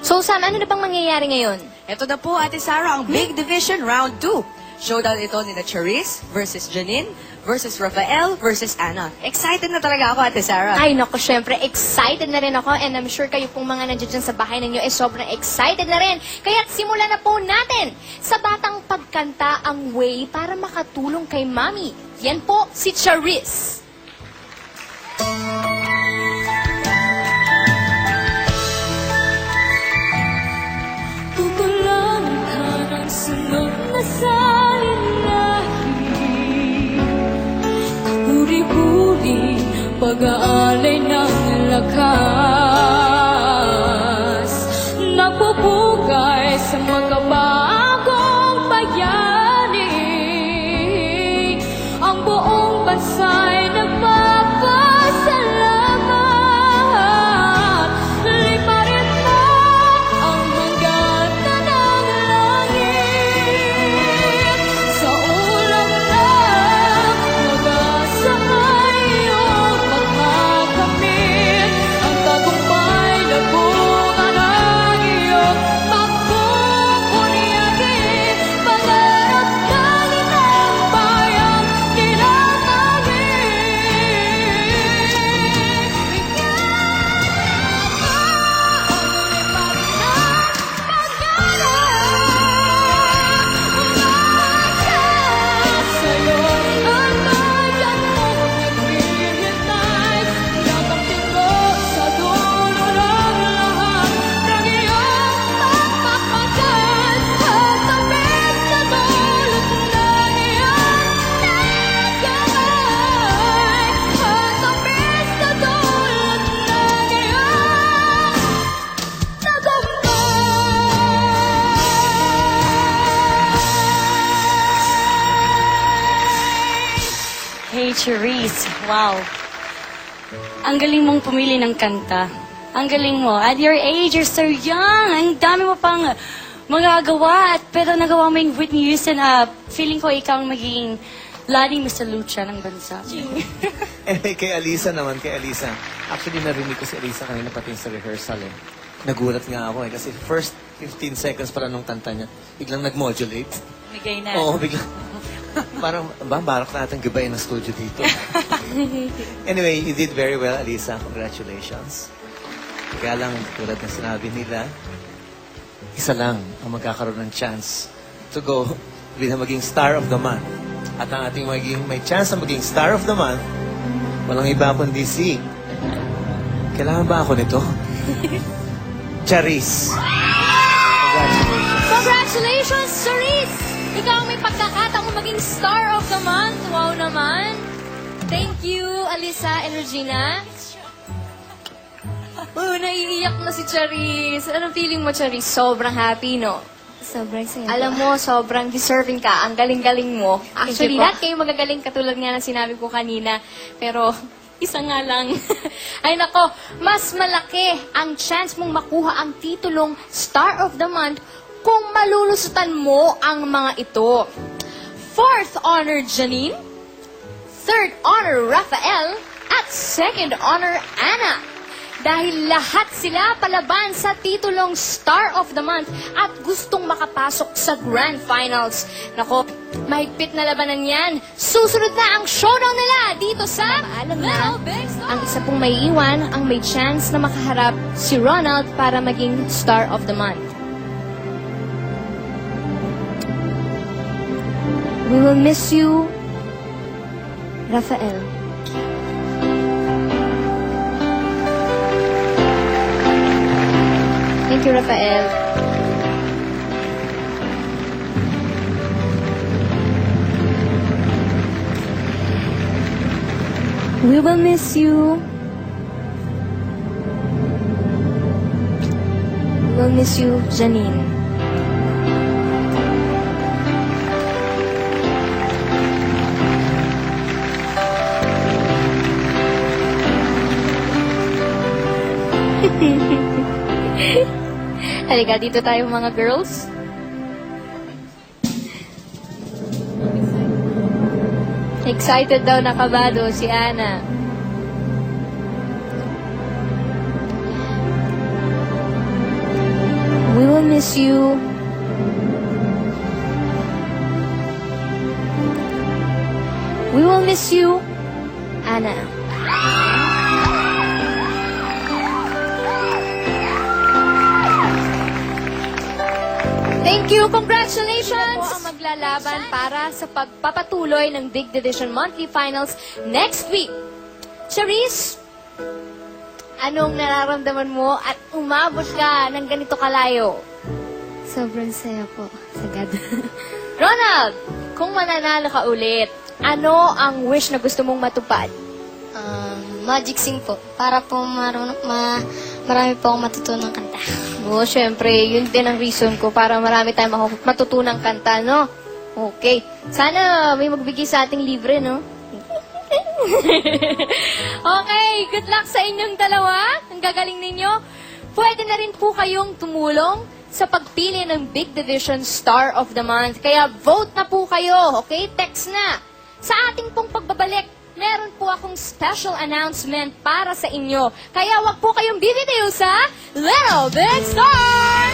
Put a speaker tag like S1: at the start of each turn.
S1: So, Sam, ano na bang mangyayari ngayon?
S2: Ito na po, Ate Sarah, ang Big Division Round 2. Showdown ito ni Charisse versus Janine versus Rafael versus Anna. Excited na talaga ako, Ate Sarah.
S1: Ay, naku, syempre, excited na rin ako and I'm sure kayo pong mga nandiyan dyan sa bahay ninyo ay sobrang excited na rin. Kaya simulan na po natin sa batang pagkanta ang way para makatulong kay Mami. Yan po si Charisse.
S3: Tutulan ka ng sunod na salinahin, kapuri-puri, pag-aalay ng lakas, nagpupugay sa magkabagong bayani. Ang buong bansa'y nagpapasalamat. Liparin mo ang hanggan na ng langit. Sa ulang na mag-asakay iyong magmakamit. Ang tagumpay na bunga ng iyong pagkukunyagin. Pangarap natin ang bayang kinamangin.
S4: Hey, Charisse. Wow. Ang galing mong pumili ng kanta. Ang galing mo. At your age, you're so young. Ang dami mo pang magagawa. Pero nagawa mo yung Whitney Houston. Feeling ko ikaw ang magiging Lani Mr. Lucha ng bansa.
S5: Kay Alisa naman, kay Alisa. Actually, narinig ko si Alisa kanina pati sa rehearsal eh. Nagulat nga ako eh. Kasi first 15 seconds pala nung kanta niya, biglang nag-modulate.
S4: Bigay na.
S5: Oo, biglang. Parang, barok natin gabayin ng studio dito. Anyway, you did very well, Alisa. Congratulations. Kaya lang, tulad na sinabi nila, isa lang ang magkakaroon ng chance to go bilang maging star of the month. At ang ating may chance na maging star of the month, walang iba kundi si... Kailangan ba ako nito? Charisse. Congratulations.
S1: Congratulations, Charisse! Ikaw ang may pagkakataong maging star of the month. Wow naman. Thank you, Alisa and Regina. Oh, naiiyak na si Charisse. Anong feeling mo, Charisse? Sobrang happy, no?
S6: Sobrang saya.
S1: Alam mo, sobrang deserving ka. Ang galing-galing mo. Actually,
S6: you po.
S1: lahat kayo magagaling katulad nga ng sinabi ko kanina. Pero, isa nga lang. Ay nako, mas malaki ang chance mong makuha ang titulong Star of the Month kung malulusutan mo ang mga ito. Fourth honor, Janine. Third honor, Rafael. At second honor, Anna. Dahil lahat sila palaban sa titulong Star of the Month at gustong makapasok sa Grand Finals. Nako, mahigpit na labanan yan. Susunod na ang showdown nila dito sa
S6: Alam na,
S1: ang isa pong may iwan ang may chance na makaharap si Ronald para maging Star of the Month. We will miss you, Rafael. Thank you, Rafael. We will miss you. We'll miss you, Janine. Halika, dito tayo mga girls. Excited daw na kabado si Anna. miss you. We will miss you, Anna. Thank you! Congratulations! Ako ang maglalaban para sa pagpapatuloy ng Big Division Monthly Finals next week. Charisse, anong nararamdaman mo at umabot ka ng ganito kalayo?
S3: Sobrang saya po. Sagad.
S1: Ronald, kung mananalo ka ulit, ano ang wish na gusto mong matupad?
S3: Magic Sing po. Para po marami po akong matutunang kanta.
S1: Oo, syempre, yun din ang reason ko para marami tayong matutunang kanta, no? Okay. Sana may magbigay sa ating libre, no? Okay, good luck sa inyong dalawa. Ang gagaling ninyo. Pwede na rin po kayong tumulong sa pagpili ng Big Division Star of the Month. Kaya vote na po kayo, okay? Text na. Sa ating pong pagbabalik, meron po akong special announcement para sa inyo. Kaya wag po kayong bibitiw sa Little Big Star!